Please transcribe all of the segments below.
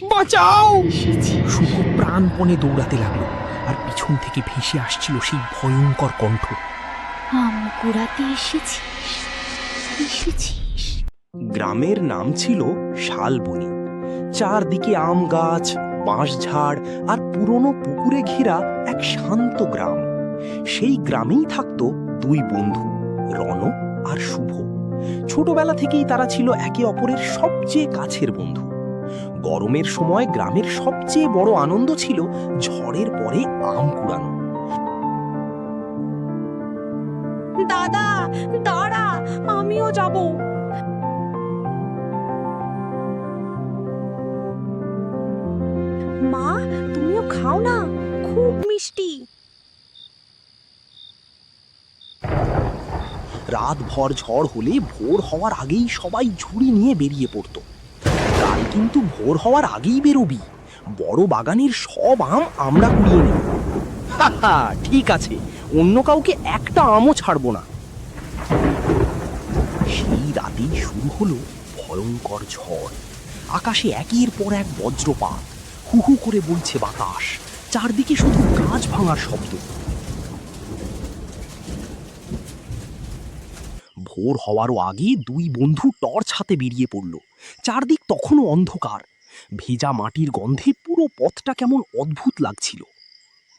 বাঁচাও! এসেছি। শুভ প্রাণপণে দৌড়াতে লাগলো, আর পিছন থেকে ভেসে আসছিল সেই ভয়ঙ্কর কণ্ঠ। আম কুড়াতে এসেছিস, এসেছিস। গ্রামের নাম ছিল শালবনী। চারদিকে আম গাছ, বাঁশঝাড় আর পুরনো পুকুরে ঘেরা এক শান্ত গ্রাম। সেই গ্রামেই থাকতো দুই বন্ধু, রণ আর শুভ। ছোটবেলা থেকেই তারা ছিল একে অপরের সবচেয়ে কাছের বন্ধু। গরমের সময় গ্রামের সবচেয়ে বড় আনন্দ ছিল ঝড়ের পরে আম কুড়ানো। দাদা দাঁড়া, আমিও যাব। মা, তুমিও খাও না, খুব মিষ্টি। রাত ভর ঝড় হলে ভোর হওয়ার আগেই সবাই ঝুড়ি নিয়ে বেরিয়ে পড়তো। কাল কিন্তু ভোর হওয়ার আগেই বেরোবি, বড় বাগানের সব আম আমরা কুড়িয়ে নেব। হাহা, ঠিক আছে, অন্য কাউকে একটা আমও ছাড়বো না। সেই রাতেই শুরু হলো ভয়ঙ্কর ঝড়। আকাশে একের পর এক বজ্রপাত, হু হু করে বইছে বাতাস, চারদিকে শুধু গাছ ভাঙার শব্দ। ভোর হওয়ারও আগে দুই বন্ধু টর্চ হাতে বেরিয়ে পড়ল। চারদিক তখনও অন্ধকার, ভেজা মাটির গন্ধে পুরো পথটা কেমন অদ্ভুত লাগছিল।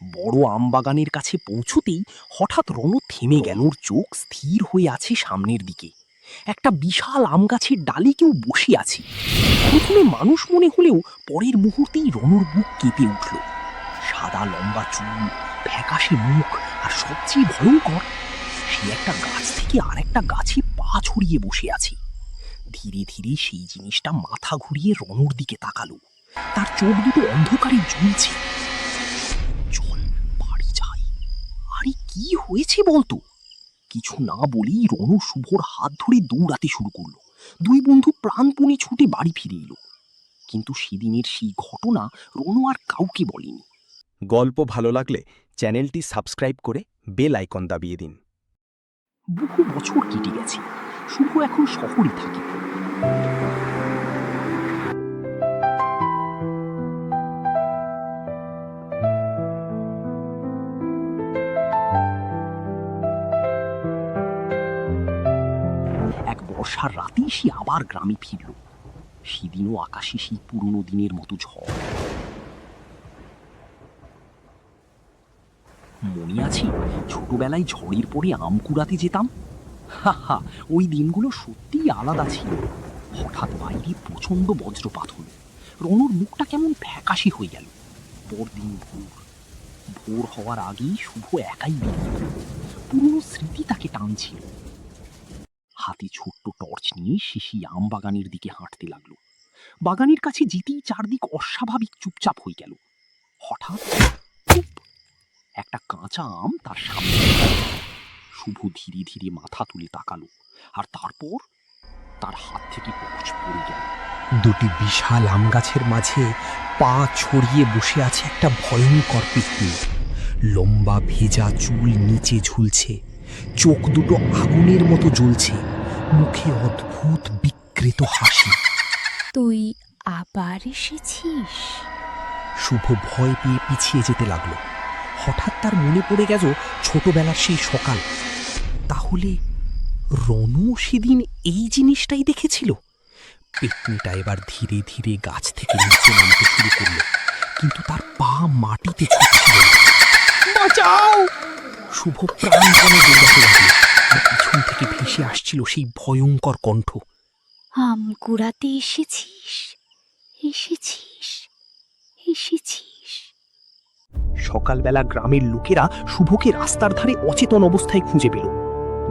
বড় আমবাগানের কাছে পৌঁছতেই হঠাৎ রণ থেমে গেল। ওর চোখ স্থির হয়ে আছে সামনের দিকে। একটা বিশাল আম গাছের ডালে কেউ বসে আছে। প্রথমে মানুষ মনে হলেও পরের মুহূর্তেই রণর বুক কেঁপে উঠল। সাদা লম্বা চুল, ফ্যাকাশে মুখ, আর সবচেয়ে ভয়ঙ্কর, সে একটা গাছ থেকে আরেকটা গাছে পা ছড়িয়ে বসে আছে। ধীরে ধীরে সেই জিনিসটা মাথা ঘুরিয়ে রণর দিকে তাকালো। তার চোখ দুটো অন্ধকারে জ্বলছে। চল, বাড়ি যাই। আরে কি হয়েছে বলতো? কিছু না বলেই রণ শুভর হাত ধরে দৌড়াতে শুরু করলো। দুই বন্ধু প্রাণপণে ছুটে বাড়ি ফিরে এলো। কিন্তু সেদিনের সেই ঘটনা রণ আর কাউকে বলেনি। গল্প ভালো লাগলে চ্যানেলটি সাবস্ক্রাইব করে বেল আইকন দাবিয়ে দিন। বহু বছর কেটে গেছে, শুভ এখন শহরে থাকে। এক বর্ষার রাতে সে আবার গ্রামে ফিরল। সেদিনও আকাশে সেই পুরনো দিনের মতো ঝড়। মনে আছে ছোটবেলায় ঝড়ের পরে আম কুড়াতে যেতাম? হা, ওই দিনগুলো সত্যিই আলাদা ছিল। হঠাৎ বাইরে প্রচন্ড বজ্রপাত হলো। রণর মুখটা কেমন ফ্যাকাশে হয়ে গেল। পরদিন ভোর হওয়ার আগেই শুভ একাই বেরিয়ে গেল। পুরনো স্মৃতি তাকে টানছিল। হাতে ছোট্ট টর্চ নিয়ে সে সেই আম বাগানের দিকে হাঁটতে লাগলো। বাগানের কাছে যেতেই চারদিক অস্বাভাবিক চুপচাপ হয়ে গেল। হঠাৎ চুপ, একটা কাঁচা আম তার সামনে। শুভ ধীরে ধীরে মাথা তুলে তাকালো, আর তারপর তার হাত থেকে টর্চ পড়ে গেল। দুটি বিশাল আম গাছের মাঝে পা ছড়িয়ে বসে আছে একটা ভয়ঙ্কর পেতনি। লম্বা ভেজা চুল নিচে ঝুলছে, চোখ দুটো আগুনের মতো জ্বলছে, মুখে অদ্ভুত বিকৃত হাসি। তুই আবার এসেছিস? শুভ ভয় পেয়ে পিছিয়ে যেতে লাগলো। হঠাৎ তার মনে পড়ে গেল ছোটবেলার সেই সকাল। তাহলে রনু সেদিন এই জিনিসটাই দেখেছিল। পেতনিটা এবার ধীরে ধীরে গাছ থেকে নিচে নামতে শুরু করলো, কিন্তু তার পা মাটিতে ছুটছিল না। বাঁচাও! শুভ প্রাণপণে দৌড়াতে লাগলো, আর পিছন থেকে ভেসে আসছিল সেই ভয়ঙ্কর কণ্ঠ। আম কুড়াতে এসেছিস, এসেছিস, এসেছিস। সকালবেলা গ্রামের লোকেরা শুভকে রাস্তার ধারে অচেতন অবস্থায় খুঁজে পেল।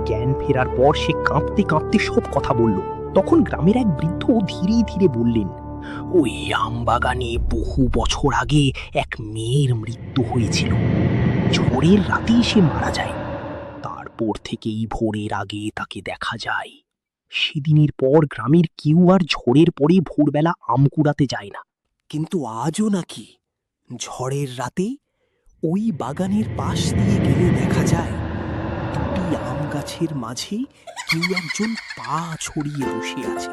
জ্ঞান ফেরার পর সে কাঁপতে কাঁপতে সব কথা বলল। তখন গ্রামের এক বৃদ্ধ ধীরে ধীরে বললেন, ওই আমবাগানে বহু বছর আগে এক মেয়ের মৃত্যু হয়েছিল। ঝড়ের রাতেই সে মারা যায়। তারপর থেকেই ভোরের আগে তাকে দেখা যায়। সেদিনের পর গ্রামের কেউ আর ঝড়ের পরে ভোরবেলা আম কুড়াতে যায় না। কিন্তু আজও নাকি ঝড়ের রাতে ওই বাগানের পাশ দিয়ে গেলে দেখা যায় দুটি আম গাছের মাঝে কেউ একজন পা ছড়িয়ে বসে আছে।